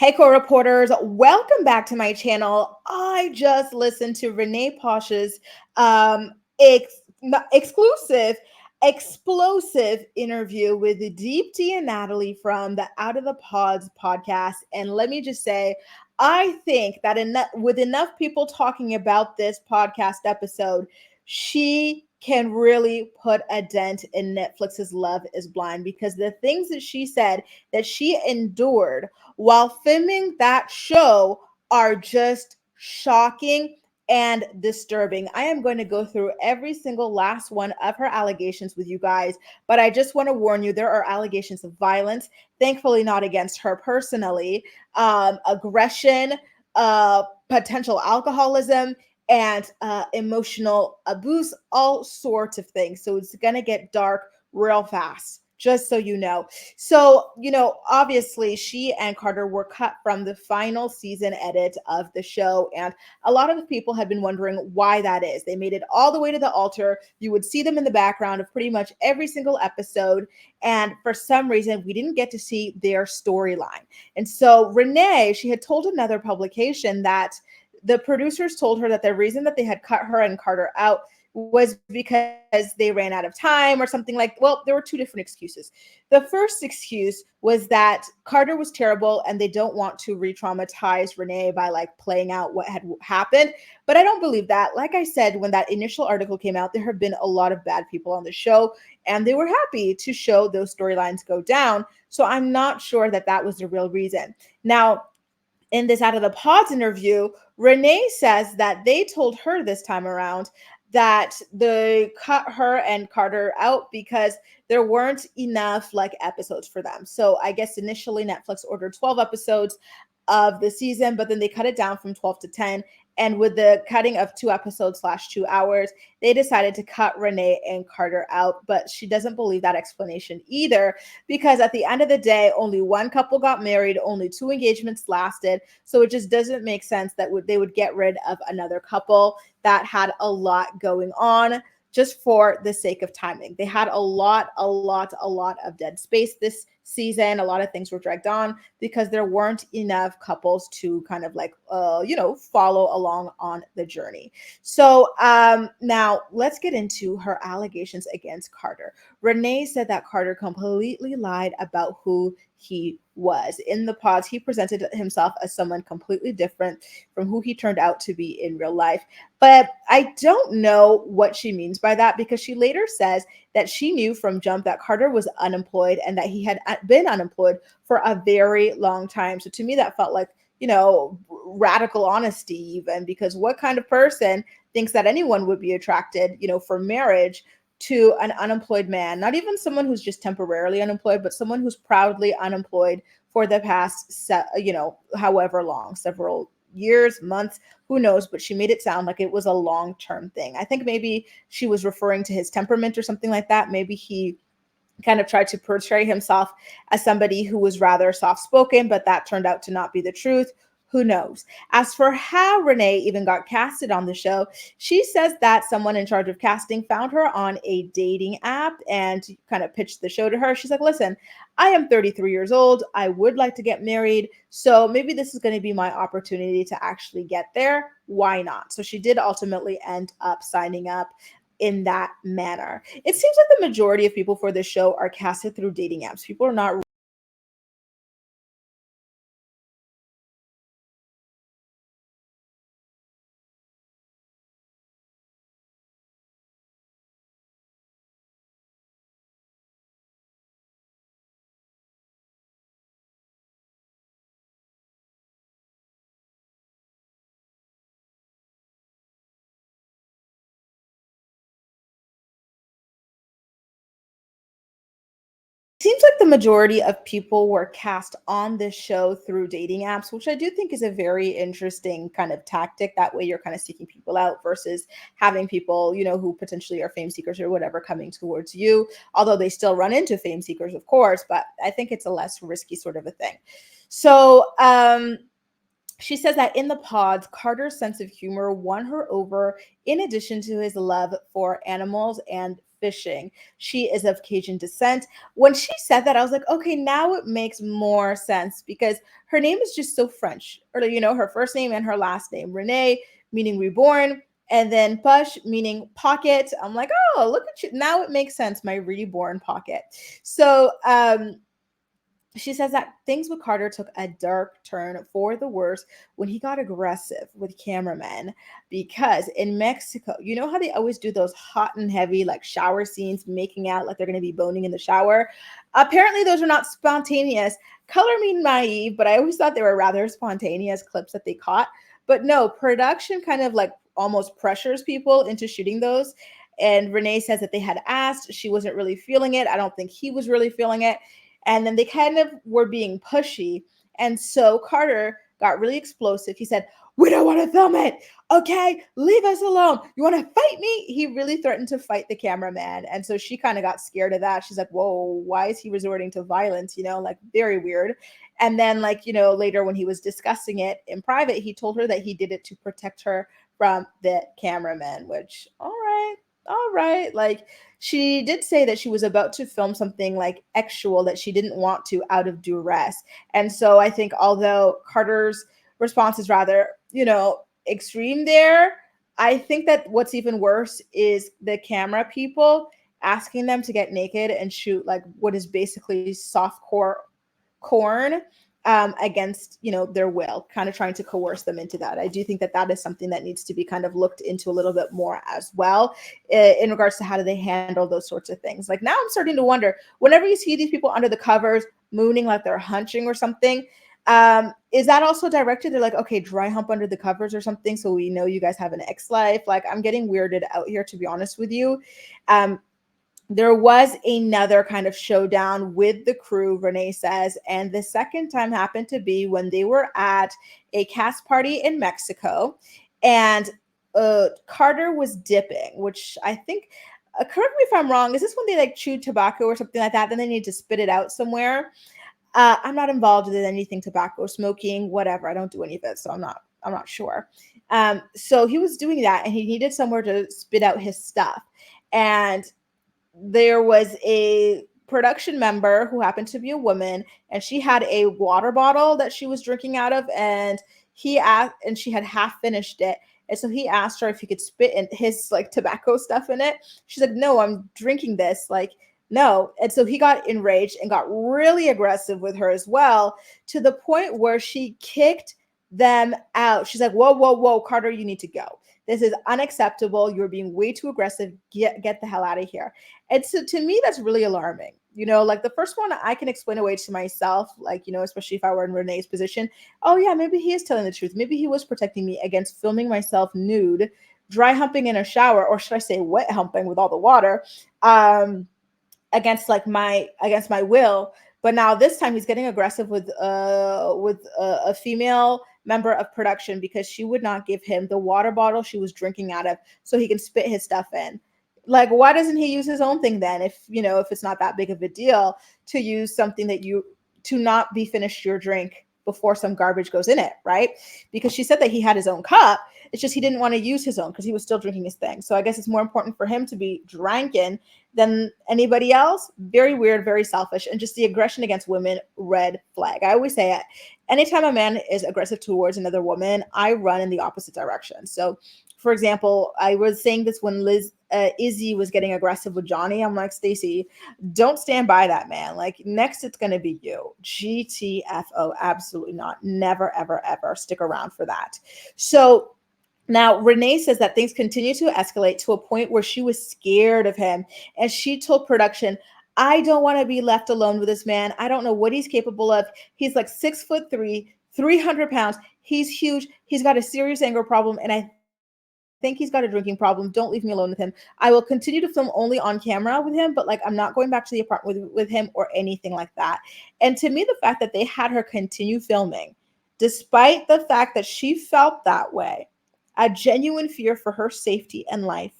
Hey, co-reporters, welcome back to my channel. I just listened to Renee Poche's um, exclusive, explosive interview with the Deepti and Natalie from the Out of the Pods podcast. And let me just say, I think that with enough people talking about this podcast episode, she can really put a dent in Netflix's Love is Blind, because the things that she said that she endured while filming that show are just shocking and disturbing. I am going to go through every single last one of her allegations with you guys, but I just want to warn you, there are allegations of violence, thankfully not against her personally, aggression, potential alcoholism, and emotional abuse, all sorts of things. So it's going to get dark real fast, just so you know. So, obviously, she and Carter were cut from the final season edit of the show. And a lot of the people had been wondering why that is. They made it all the way to the altar. You would see them in the background of pretty much every single episode. And for some reason, we didn't get to see their storyline. And so, Renee, she had told another publication that the producers told her that the reason that they had cut her and Carter out was because they ran out of time or something. Like, well, there were two different excuses. The first excuse was that Carter was terrible and they don't want to re-traumatize Renee by like playing out what had happened. But I don't believe that. Like I said, when that initial article came out, there have been a lot of bad people on the show and they were happy to show those storylines go down. So I'm not sure that that was the real reason. Now, in this Out of the Pods interview, Renee says that they told her this time around that they cut her and Carter out because there weren't enough like episodes for them. So I guess initially Netflix ordered 12 episodes of the season, but then they cut it down from 12 to 10. And with the cutting of 2 episodes / 2 hours, they decided to cut Renee and Carter out. But she doesn't believe that explanation either, because at the end of the day, only one couple got married, only 2 engagements lasted. So it just doesn't make sense that they would get rid of another couple that had a lot going on just for the sake of timing. They had a lot of dead space this season. A lot of things were dragged on because there weren't enough couples to kind of like, follow along on the journey. So now let's get into her allegations against Carter. Renee said that Carter completely lied about who he was. In the pods, he presented himself as someone completely different from who he turned out to be in real life. But I don't know what she means by that, because she later says that she knew from jump that Carter was unemployed and that he had been unemployed for a very long time. So to me, that felt like, radical honesty, even, because what kind of person thinks that anyone would be attracted, for marriage to an unemployed man, not even someone who's just temporarily unemployed, but someone who's proudly unemployed for the past, however long, several years, months, who knows? But she made it sound like it was a long-term thing. I think maybe she was referring to his temperament or something like that. Maybe he kind of tried to portray himself as somebody who was rather soft-spoken, but that turned out to not be the truth. Who knows? As for how Renee even got casted on the show, she says that someone in charge of casting found her on a dating app and kind of pitched the show to her. She's like, listen, I am 33 years old. I would like to get married. So maybe this is going to be my opportunity to actually get there. Why not? So she did ultimately end up signing up in that manner. It seems like the majority of people for this show are casted through dating apps. People are not seems like the majority of people were cast on this show through dating apps, which I do think is a very interesting kind of tactic. That way you're kind of seeking people out versus having people, who potentially are fame seekers or whatever coming towards you, although they still run into fame seekers, of course, but I think it's a less risky sort of a thing. So, she says that in the pods, Carter's sense of humor won her over, in addition to his love for animals and fishing. She is of Cajun descent. When she said that, I was like, okay, now it makes more sense because her name is just so French. Or, her first name and her last name, Renee, meaning reborn, and then Poche, meaning pocket. I'm like, oh, look at you. Now it makes sense, my reborn pocket. So, she says that things with Carter took a dark turn for the worse when he got aggressive with cameramen. Because in Mexico, you know how they always do those hot and heavy, like shower scenes, making out like they're going to be boning in the shower? Apparently, those are not spontaneous. Color me naive, but I always thought they were rather spontaneous clips that they caught. But no, production kind of like almost pressures people into shooting those. And Renee says that they had asked, she wasn't really feeling it. I don't think he was really feeling it, and then they kind of were being pushy. And so Carter got really explosive. He said, "We don't want to film it. Okay, leave us alone. You want to fight me?" He really threatened to fight the cameraman. And so she kind of got scared of that. She's like, whoa, why is he resorting to violence? Like very weird. And then, like, later when he was discussing it in private, he told her that he did it to protect her from the cameraman, which, all right. Like, she did say that she was about to film something like actual that she didn't want to out of duress. And so I think although Carter's response is rather, extreme there, I think that what's even worse is the camera people asking them to get naked and shoot like what is basically soft core corn, against their will, kind of trying to coerce them into that. I do think that that is something that needs to be kind of looked into a little bit more as well, in regards to how do they handle those sorts of things. Like, now I'm starting to wonder, whenever you see these people under the covers mooning like they're hunching or something, is that also directed? They're like, okay, dry hump under the covers or something, so we know you guys have an ex life. Like, I'm getting weirded out here, to be honest with you. There was another kind of showdown with the crew, Renee says, and the second time happened to be when they were at a cast party in Mexico, and Carter was dipping, which I think, correct me if I'm wrong, is this when they like chew tobacco or something like that? Then they need to spit it out somewhere. I'm not involved in anything tobacco, smoking, whatever. I don't do any of it, so I'm not sure. So he was doing that, and he needed somewhere to spit out his stuff, and there was a production member who happened to be a woman, and she had a water bottle that she was drinking out of, and he asked, and she had half finished it, and so he asked her if he could spit in his like tobacco stuff in it. She's like, no, I'm drinking this, like, no. And so he got enraged and got really aggressive with her as well, to the point where she kicked them out. She's like, whoa, whoa, whoa, Carter, you need to go. This is unacceptable. You're being way too aggressive. Get the hell out of here. And so to me, that's really alarming. Like the first one, I can explain away to myself, like, especially if I were in Renee's position. Oh, yeah, maybe he is telling the truth. Maybe he was protecting me against filming myself nude, dry humping in a shower, or should I say wet humping with all the water, against my will. But now this time he's getting aggressive with a female member of production because she would not give him the water bottle she was drinking out of so he can spit his stuff in. Like, why doesn't he use his own thing then, if it's not that big of a deal to use something to not be finished your drink before some garbage goes in it, right? Because she said that he had his own cup. It's just he didn't want to use his own because he was still drinking his thing. So I guess it's more important for him to be drinking than anybody else. Very weird, very selfish, and just the aggression against women, red flag. I always say it. Anytime a man is aggressive towards another woman, I run in the opposite direction. So, for example, I was saying this when Izzy was getting aggressive with Johnny. I'm like, Stacey, don't stand by that man. Like, next it's going to be you. GTFO, absolutely not. Never, ever, ever stick around for that. So now, Renee says that things continue to escalate to a point where she was scared of him. And she told production, I don't want to be left alone with this man. I don't know what he's capable of. He's like 6'3", 300 pounds. He's huge. He's got a serious anger problem. And I think he's got a drinking problem. Don't leave me alone with him. I will continue to film only on camera with him, but like, I'm not going back to the apartment with him or anything like that. And to me, the fact that they had her continue filming, despite the fact that she felt that way, a genuine fear for her safety and life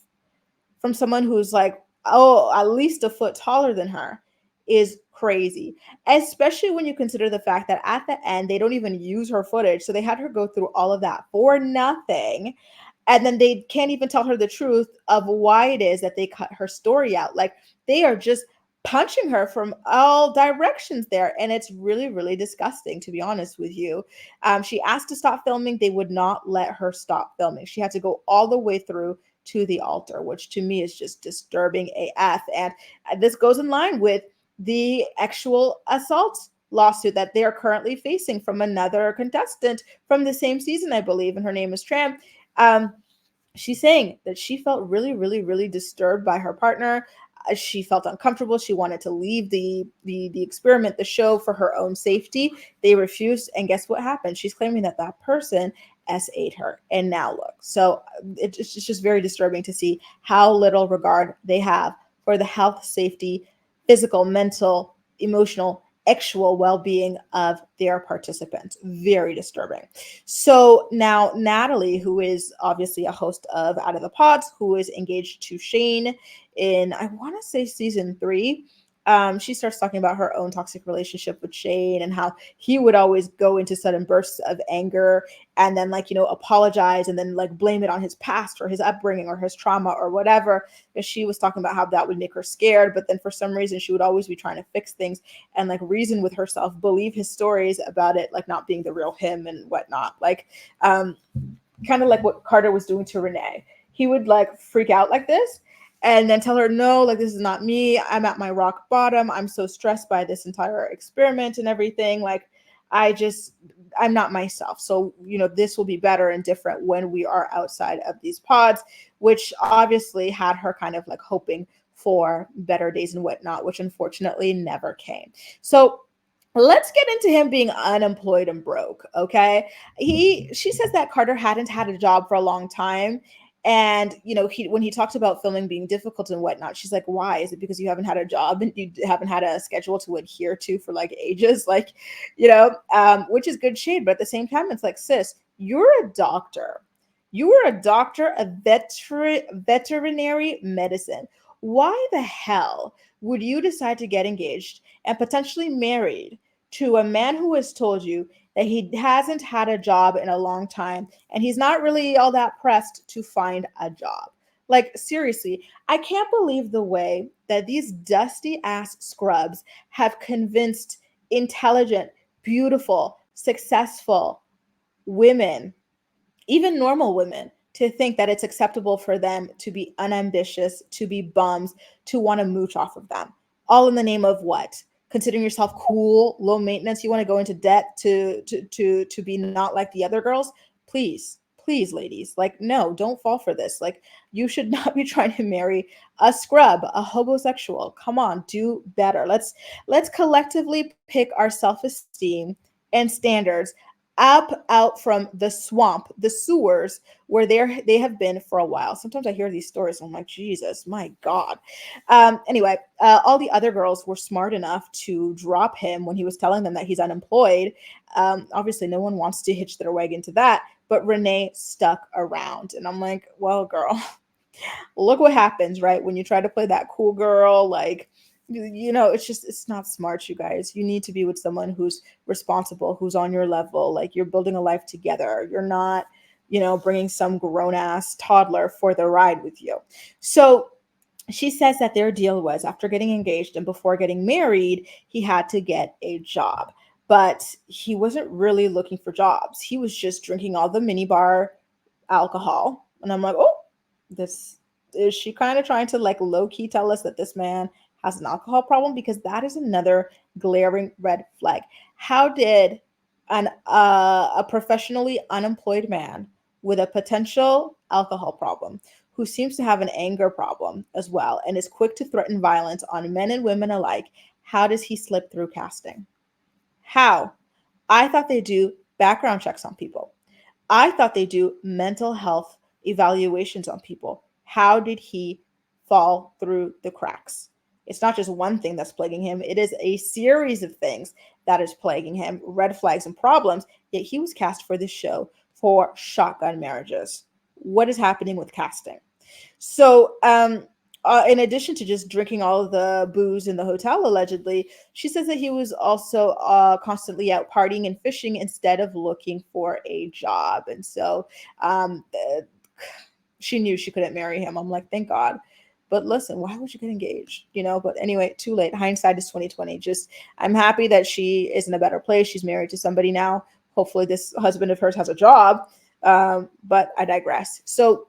from someone who's like, oh, at least a foot taller than her, is crazy. Especially when you consider the fact that at the end, they don't even use her footage. So they had her go through all of that for nothing. And then they can't even tell her the truth of why it is that they cut her story out. Like, they are just punching her from all directions there, and it's really, really disgusting, to be honest with you. She asked to stop filming. They would not let her stop filming. She had to go all the way through to the altar, which to me is just disturbing AF. And this goes in line with the actual assault lawsuit that they are currently facing from another contestant from the same season, I believe, and her name is Tram. Um, she's saying that she felt really, really, really disturbed by her partner. She felt uncomfortable. She wanted to leave the experiment, the show, for her own safety. They refused, and guess what happened? She's claiming that that person S8 her, and now look. So it's just very disturbing to see how little regard they have for the health, safety, physical, mental, emotional, actual well-being of their participants. Very disturbing. So now Natalie, who is obviously a host of Out of the Pods, who is engaged to Shane in, I want to say, season 3. She starts talking about her own toxic relationship with Shane and how he would always go into sudden bursts of anger and then, like, apologize and then, like, blame it on his past or his upbringing or his trauma or whatever. And she was talking about how that would make her scared, but then for some reason she would always be trying to fix things and, like, reason with herself, believe his stories about it, like, not being the real him and whatnot. Like, um, kind of like what Carter was doing to Renee. He would, like, freak out like this and then tell her, no, like, this is not me. I'm at my rock bottom. I'm so stressed by this entire experiment and everything. Like, I just, I'm not myself. So, this will be better and different when we are outside of these pods, which obviously had her kind of like hoping for better days and whatnot, which unfortunately never came. So let's get into him being unemployed and broke. Okay. She says that Carter hadn't had a job for a long time. And when he talked about filming being difficult and whatnot, she's like, why? Is it because you haven't had a job and you haven't had a schedule to adhere to for like ages? Like, which is good shade, but at the same time, it's like, sis, you're a doctor. You were a doctor of veterinary medicine. Why the hell would you decide to get engaged and potentially married to a man who has told you that he hasn't had a job in a long time and he's not really all that pressed to find a job? Like, seriously, I can't believe the way that these dusty ass scrubs have convinced intelligent, beautiful, successful women, even normal women, to think that it's acceptable for them to be unambitious, to be bums, to want to mooch off of them. All in the name of what? Considering yourself cool, low maintenance, you want to go into debt to be not like the other girls? Please, please, ladies, like, no, don't fall for this. Like, you should not be trying to marry a scrub, a homosexual. Come on, do better. Let's collectively pick our self-esteem and standards up out from the swamp, the sewers where they have been for a while. Sometimes I hear these stories and I'm like, Jesus, my God. Anyway, all the other girls were smart enough to drop him when he was telling them that he's unemployed. Obviously, no one wants to hitch their wagon to that, but Renee stuck around. And I'm like, well, girl, look what happens, right? When you try to play that cool girl, like, it's not smart, you guys. You need to be with someone who's responsible, who's on your level. Like, you're building a life together. You're not, bringing some grown ass toddler for the ride with you. So she says that their deal was, after getting engaged and before getting married, he had to get a job. But he wasn't really looking for jobs. He was just drinking all the minibar alcohol. And I'm like, oh, this is she kind of trying to, like, low key tell us that this man has an alcohol problem? Because that is another glaring red flag. How did a professionally unemployed man with a potential alcohol problem, who seems to have an anger problem as well and is quick to threaten violence on men and women alike, how does he slip through casting? How? I thought they do background checks on people. I thought they do mental health evaluations on people. How did he fall through the cracks? It's not just one thing that's plaguing him, it is a series of things that is plaguing him, red flags and problems. Yet he was cast for this show for shotgun marriages. What is happening with casting? So, in addition to just drinking all of the booze in the hotel, allegedly, she says that he was also constantly out partying and fishing instead of looking for a job. And so, she knew she couldn't marry him. I'm like, thank God. But listen, why would you get engaged? But anyway, too late. Hindsight is 2020. Just I'm happy that she is in a better place. She's married to somebody now. Hopefully, this husband of hers has a job. But I digress. So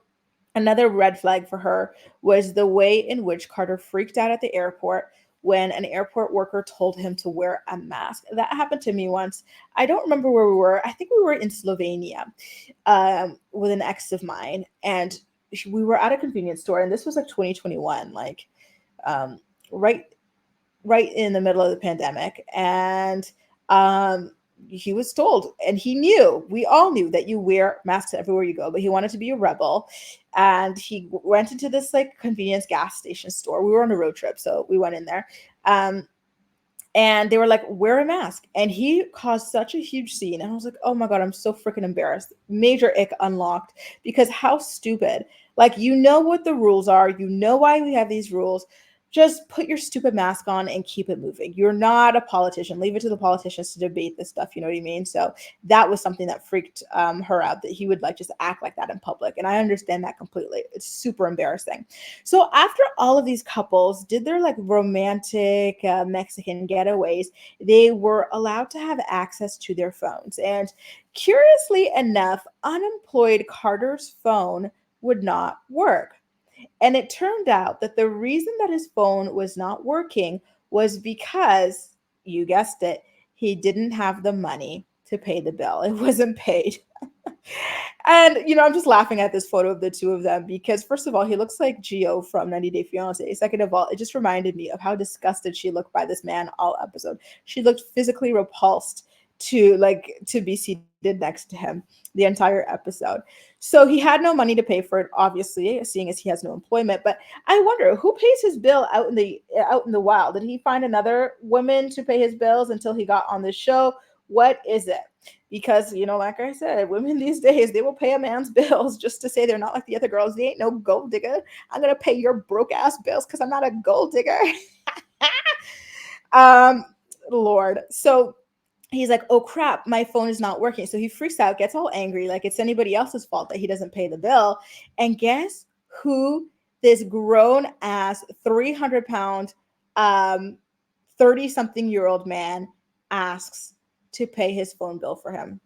another red flag for her was the way in which Carter freaked out at the airport when an airport worker told him to wear a mask. That happened to me once. I don't remember where we were. I think we were in Slovenia with an ex of mine, and we were at a convenience store, and this was like 2021, like um, right right in the middle of the pandemic. And um, he was told, and he knew, we all knew that you wear masks everywhere you go, but he wanted to be a rebel. And he went into this like convenience gas station store. We were on a road trip, so we went in there. Um, and they were like, wear a mask. And he caused such a huge scene. And I was like, oh my God, I'm so freaking embarrassed. Major ick unlocked. Because how stupid. Like, you know what the rules are. You know why we have these rules. Just put your stupid mask on and keep it moving. You're not a politician. Leave it to the politicians to debate this stuff. You know what I mean? So that was something that freaked her out, that he would like just act like that in public. And I understand that completely. It's super embarrassing. So after all of these couples did their like romantic Mexican getaways, they were allowed to have access to their phones. And curiously enough, unemployed Carter's phone would not work. And it turned out that the reason that his phone was not working was because, you guessed it, he didn't have the money to pay the bill. It wasn't paid. And I'm just laughing at this photo of the two of them because, first of all, he looks like Gio from 90 Day Fiance. Second of all, it just reminded me of how disgusted she looked by this man all episode. She looked physically repulsed to be seated next to him the entire episode. So he had no money to pay for it, obviously, seeing as he has no employment. But I wonder who pays his bill out in the wild. Did he find another woman to pay his bills until he got on the show? What is it? Because, like I said, women these days, they will pay a man's bills just to say they're not like the other girls. They ain't no gold digger. I'm going to pay your broke ass bills because I'm not a gold digger. um, Lord. So he's like, oh crap, my phone is not working. So he freaks out, gets all angry, like it's anybody else's fault that he doesn't pay the bill. And guess who this grown ass 300-pound 30-something-year-old man asks to pay his phone bill for him?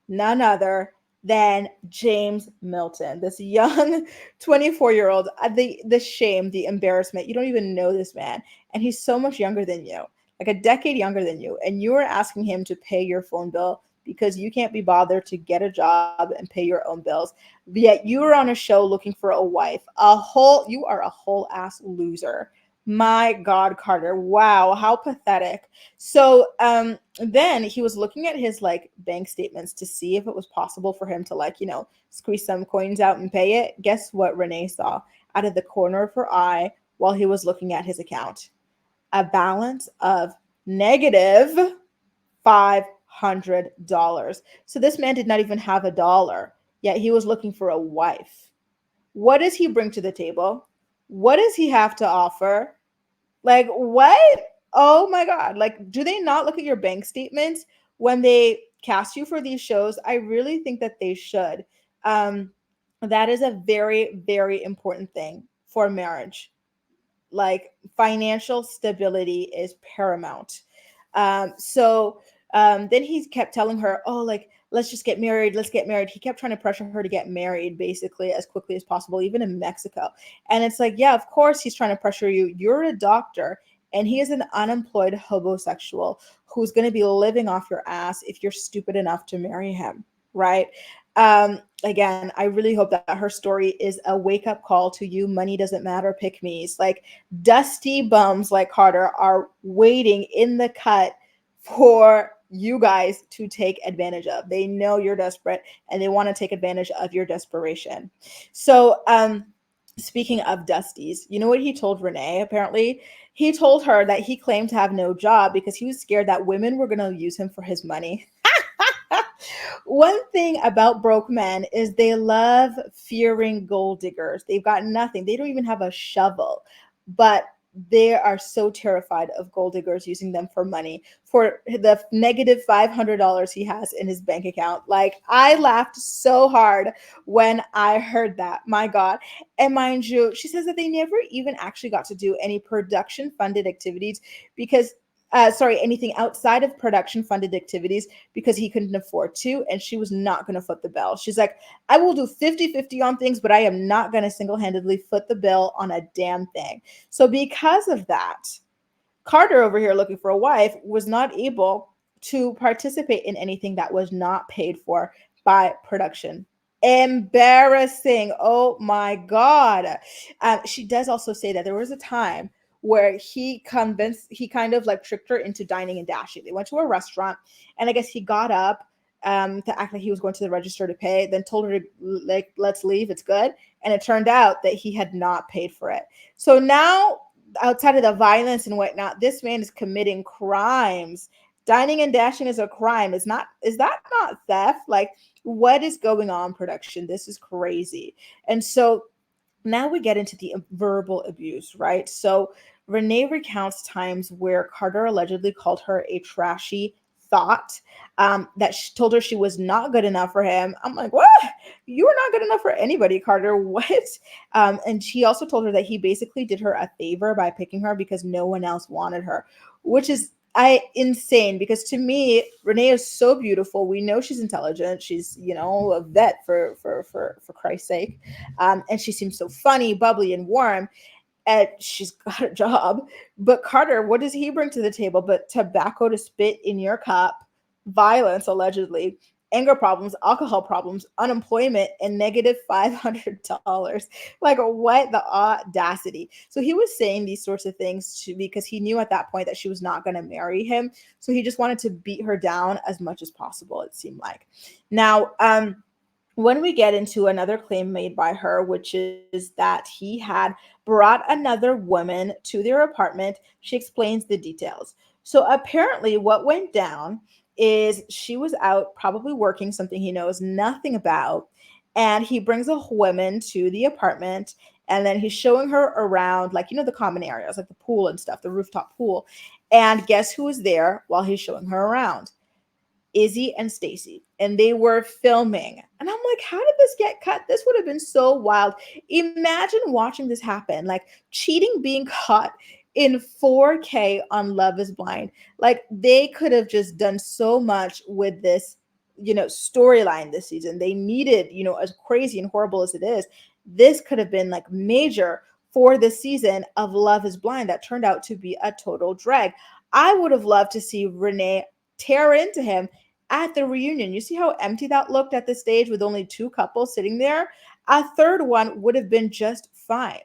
None other than James Milton, this young 24-year-old. The shame, the embarrassment. You don't even know this man, and he's so much younger than you, like a decade younger than you, and you are asking him to pay your phone bill because you can't be bothered to get a job and pay your own bills. Yet you are on a show looking for a wife. You are a whole ass loser. My God, Carter. Wow, how pathetic. So then he was looking at his like bank statements to see if it was possible for him to squeeze some coins out and pay it. Guess what Renee saw out of the corner of her eye while he was looking at his account? A balance of negative $500. So this man did not even have a dollar, yet he was looking for a wife. What does he bring to the table? What does he have to offer? Like, what? Oh my God. Like, do they not look at your bank statements when they cast you for these shows? I really think that they should. That is a very, very important thing for marriage. Like, financial stability is paramount. Then he kept telling her, oh, like, let's just get married. Let's get married. He kept trying to pressure her to get married basically as quickly as possible, even in Mexico. And it's like, yeah, of course he's trying to pressure you. You're a doctor, and he is an unemployed homosexual who's going to be living off your ass if you're stupid enough to marry him, right? Again, I really hope that her story is a wake-up call to you money doesn't matter pick me's. Like, dusty bums like Carter are waiting in the cut for you guys to take advantage of. They know you're desperate and they want to take advantage of your desperation. So speaking of dusties, you know what he told Renee? Apparently he told her that he claimed to have no job because he was scared that women were going to use him for his money. One thing about broke men is they love fearing gold diggers. They've got nothing. They don't even have a shovel. But they are so terrified of gold diggers using them for money, for the negative $500 he has in his bank account. Like, I laughed so hard when I heard that. My God. And mind you, she says that they never even actually got to do any production funded activities because sorry, anything outside of production funded activities because he couldn't afford to. And she was not going to foot the bill. She's like, I will do 50-50 on things, but I am not going to single handedly foot the bill on a damn thing. So, because of that, Carter over here looking for a wife was not able to participate in anything that was not paid for by production. Embarrassing. Oh my God. She does also say that there was a time where he kind of like tricked her into dining and dashing. They went to a restaurant, and I guess he got up to act like he was going to the register to pay, then told her to, like, let's leave, it's good. And it turned out that he had not paid for it. So now, outside of the violence and whatnot, this man is committing crimes. Dining and dashing is a crime. Is that not theft? Like, what is going on, production? This is crazy. And so now we get into the verbal abuse, right? So Renee recounts times where Carter allegedly called her a trashy thought, that she told her she was not good enough for him. I'm like, what? You are not good enough for anybody, Carter. What? And she also told her that he basically did her a favor by picking her because no one else wanted her, which is I insane because to me Renee is so beautiful. We know she's intelligent. She's, a vet for Christ's sake, and she seems so funny, bubbly, and warm, and she's got a job. But Carter, what does he bring to the table but tobacco to spit in your cup, violence allegedly, anger problems, alcohol problems, unemployment, and negative $500? Like, what the audacity? So he was saying these sorts of things because he knew at that point that she was not going to marry him. So he just wanted to beat her down as much as possible, it seemed like. Now, when we get into another claim made by her, which is that he had brought another woman to their apartment, she explains the details. So apparently, what went down is she was out probably working something he knows nothing about. And he brings a woman to the apartment, and then he's showing her around, like, the common areas, like the pool and stuff, the rooftop pool. And guess who was there while he's showing her around? Izzy and Stacy, and they were filming. And I'm like, how did this get cut? This would have been so wild. Imagine watching this happen, like cheating being caught in 4K on Love is Blind. Like, they could have just done so much with this, storyline this season. They needed, as crazy and horrible as it is, this could have been like major for the season of Love is Blind that turned out to be a total drag. I would have loved to see Renee tear into him at the reunion. You see how empty that looked at the stage with only two couples sitting there? A third one would have been just fine.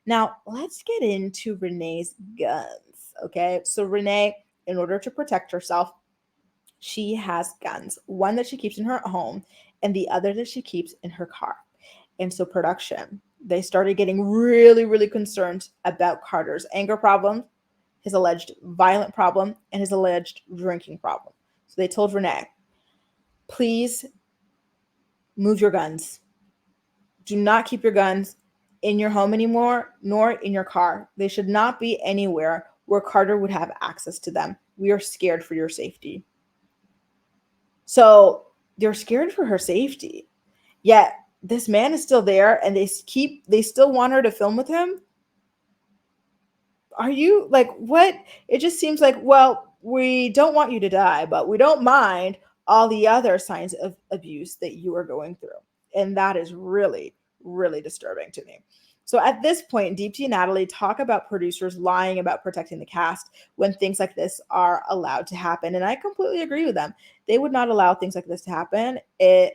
Now, let's get into Renee's guns. Okay. So, Renee, in order to protect herself, she has guns, one that she keeps in her home and the other that she keeps in her car. And so, production, they started getting really, really concerned about Carter's anger problem, his alleged violent problem, and his alleged drinking problem. So they told Renee, please move your guns. Do not keep your guns in your home anymore, nor in your car. They should not be anywhere where Carter would have access to them. We are scared for your safety. So they're scared for her safety. Yet this man is still there, and they still want her to film with him. Are you like, what? It just seems like, well, we don't want you to die, but we don't mind all the other signs of abuse that you are going through. And that is really, really disturbing to me. So at this point, Deepti and Natalie talk about producers lying about protecting the cast when things like this are allowed to happen. And I completely agree with them. They would not allow things like this to happen,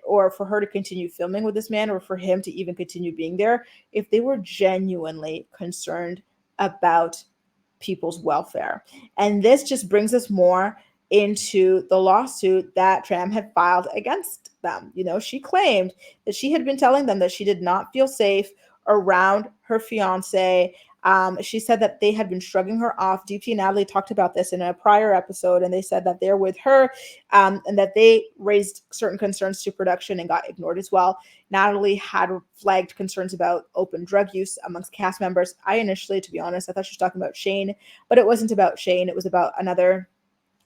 or for her to continue filming with this man, or for him to even continue being there, if they were genuinely concerned about people's welfare. And this just brings us more into the lawsuit that Tram had filed against them. She claimed that she had been telling them that she did not feel safe around her fiance, She said that they had been shrugging her off. Deepti and Natalie talked about this in a prior episode, and they said that they're with her, and that they raised certain concerns to production and got ignored as well. Natalie had flagged concerns about open drug use amongst cast members. I initially, to be honest, I thought she was talking about Shane, but it wasn't about Shane. It was about another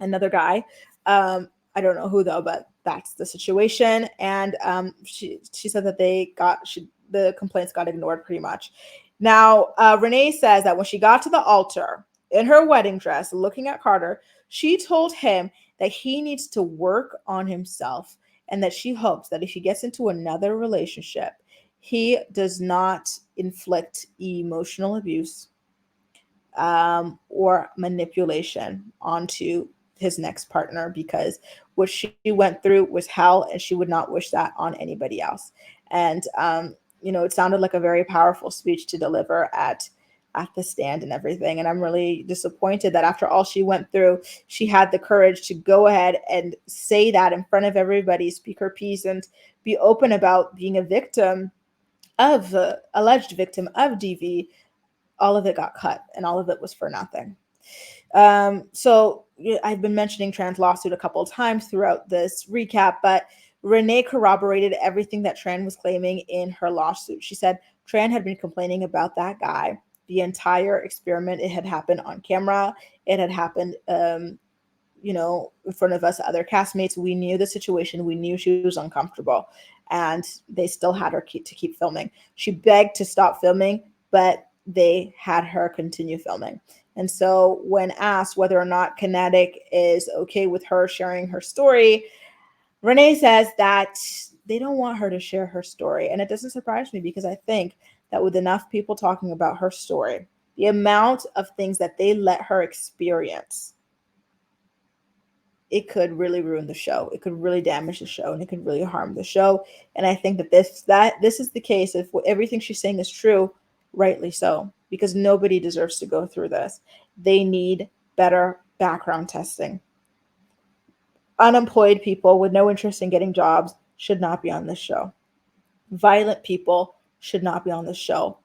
guy. I don't know who though, but that's the situation. And she said that the complaints got ignored pretty much. Now, Renee says that when she got to the altar in her wedding dress, looking at Carter, she told him that he needs to work on himself, and that she hopes that if he gets into another relationship, he does not inflict emotional abuse or manipulation onto his next partner, because what she went through was hell, and she would not wish that on anybody else. And it sounded like a very powerful speech to deliver at the stand and everything. And I'm really disappointed that after all she went through, she had the courage to go ahead and say that in front of everybody, speak her piece, and be open about being a victim of alleged victim of DV. All of it got cut, and all of it was for nothing. So I've been mentioning Tran's lawsuit a couple of times throughout this recap, but Renee corroborated everything that Tran was claiming in her lawsuit. She said Tran had been complaining about that guy the entire experiment. It had happened on camera. It had happened, in front of us, other castmates. We knew the situation. We knew she was uncomfortable, and they still had her to keep filming. She begged to stop filming, but they had her continue filming. And so when asked whether or not Kinetic is okay with her sharing her story, Renee says that they don't want her to share her story. And it doesn't surprise me, because I think that with enough people talking about her story, the amount of things that they let her experience, it could really ruin the show. It could really damage the show, and it could really harm the show. And I think that this is the case. If everything she's saying is true, rightly so, because nobody deserves to go through this. They need better background testing. Unemployed people with no interest in getting jobs should not be on this show. Violent people should not be on this show.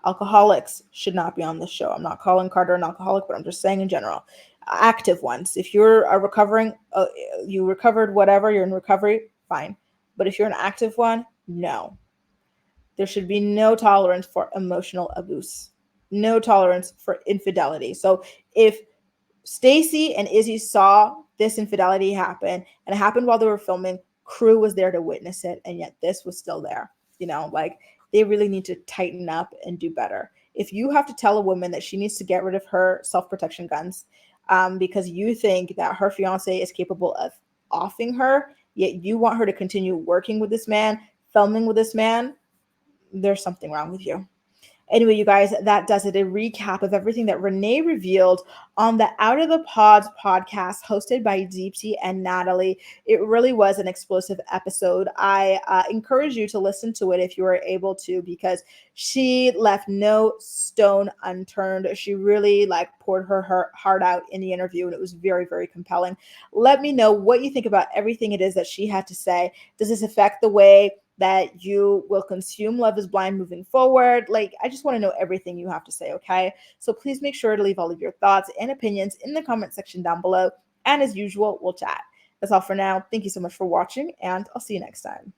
Alcoholics should not be on this show. I'm not calling Carter an alcoholic, but I'm just saying in general. Active ones. If you're a recovering, you recovered whatever, you're in recovery, fine. But if you're an active one, no. There should be no tolerance for emotional abuse, no tolerance for infidelity. So if Stacy and Izzy saw this infidelity happen, and it happened while they were filming, crew was there to witness it, and yet this was still there. They really need to tighten up and do better. If you have to tell a woman that she needs to get rid of her self-protection guns, because you think that her fiance is capable of offing her, yet you want her to continue working with this man, filming with this man, there's something wrong with you. Anyway, you guys, that does it. A recap of everything that Renee revealed on the Out of the Pods podcast hosted by Deepti and Natalie. It really was an explosive episode. I encourage you to listen to it if you are able to, because she left no stone unturned. She really poured her heart out in the interview, and it was very, very compelling. Let me know what you think about everything it is that she had to say. Does this affect the way that you will consume Love is Blind moving forward? I just want to know everything you have to say, okay? So please make sure to leave all of your thoughts and opinions in the comment section down below. And as usual, we'll chat. That's all for now. Thank you so much for watching, and I'll see you next time.